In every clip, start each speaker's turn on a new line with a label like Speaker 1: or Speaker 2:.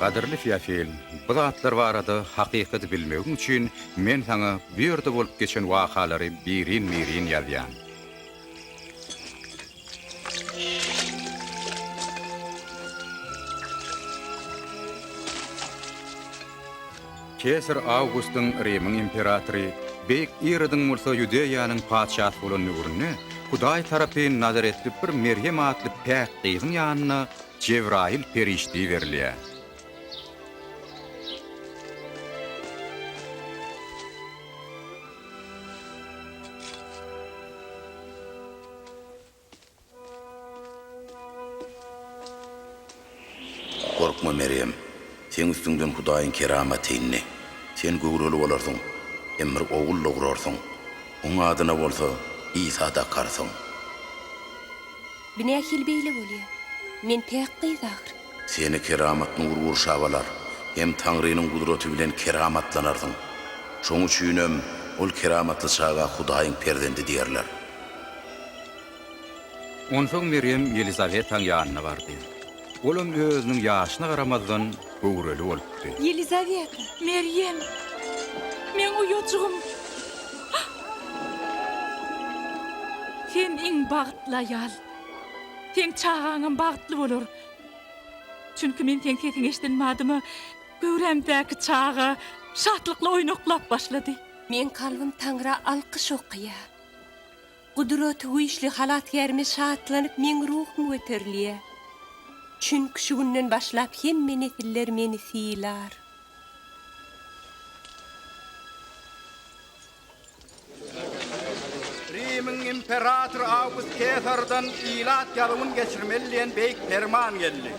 Speaker 1: Qadirli Fiyafil, bu zatlar barada haqiqati bilmegin üçin men sana bu ýerde bolup geçen wakalary birin-birin ýazýan. Kesar Augustun Rimin imperatory Beyk Iridin mulsa Yudeýanyň padşahy bolan nurny Hudaý tarapyn nazar etip bir Meryem atly päk gyzyň ýanyna Cebrail perişti berilýär.
Speaker 2: Korkma Meryem, sen üstünden Hudaýyň keramatyny, sen göwreli bolarsyň, emir oğul dogurarsyň. Oň adyna bolsa İsa da karsyň.
Speaker 3: Bine hilbeýle bolýar. Men pek gyzagır.
Speaker 2: Seni keramatny urgur şabalar, hem Taňrynyň gudraty bilen keramatlanarsyň. Şoň üçinem ol keramatly şaga Hudaýyň perdendi diýerler.
Speaker 1: Onsoň Meryem Elizabetaň ýanyna bardy. Olam özüniň ýaşyna garamazdan göwreli bolupdy.
Speaker 3: Elizaveta,
Speaker 4: Meryem, men uyucugum. Sen iň bagtly aýal. Sen çağaňyň bagtly bolar. Çünki men sen sesiň eşitmädimi? Göwremdäki çağa şatlykly oýnaklap başlady.
Speaker 3: men kalbim Taňra alkyş okýar. Gudraty güýçli halat ýerime şatlanyp men ruhum göterilýär. Çünki şu günden başlap hemme nesiller meni siýlar.
Speaker 5: Rimin imperator August Caesar'dan ilat ýalygyny geçirmeliýän beýik ferman geldi.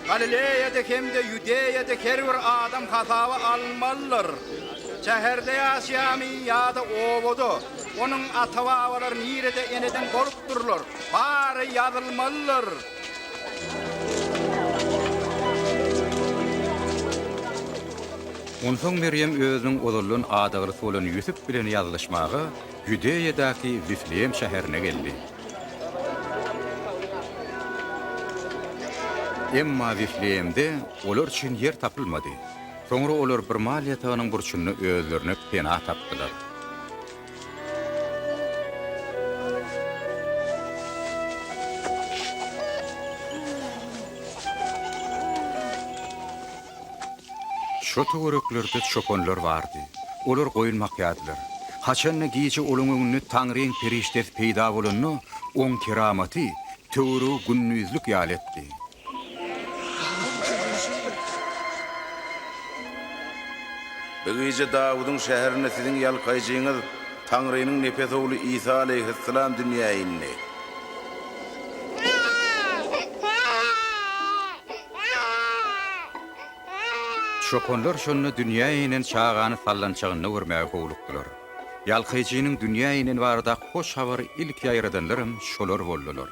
Speaker 5: Galileýede hemde Yudeýede her bir adam hasaby almalydyr. Şäherde ýaşaýamy ýa-da obodo, onuň ata-babalary nirede eneden bolup durlar. Bary ýazylmalydyr.
Speaker 1: Onsoň Meryem özüniň odurlun adagyry solan Yusuf bilen ýazlaşmagy Yudeýadaky Viflejem şäherine geldi. Emma Viflejemde olar üçin yer tapylmady. Soňra olar bir mal ýatagynyň burçuny özlerine pena tapdylar. Şu töwereklerde çopanlar bardy. Olar goýulmak ýadylar. Haçanna giýje olaň öňünde Taňryň periştesi peýda bolanyny, oň keramaty, töwere günnüzlük ýal etdi.
Speaker 2: Begice Davudyň şäherine siziň ýalkaýjyňyz Taňrynyň nepes ogly İsa aleyhissalam dünýäye indi.
Speaker 1: Çopanlar şonu dünýä inen çağany sallançagyny görmäge howlukdylar. Ýalkaýjynyň dünýä inen barada hoş habar ilk ýaýradanlarym şolar boldular.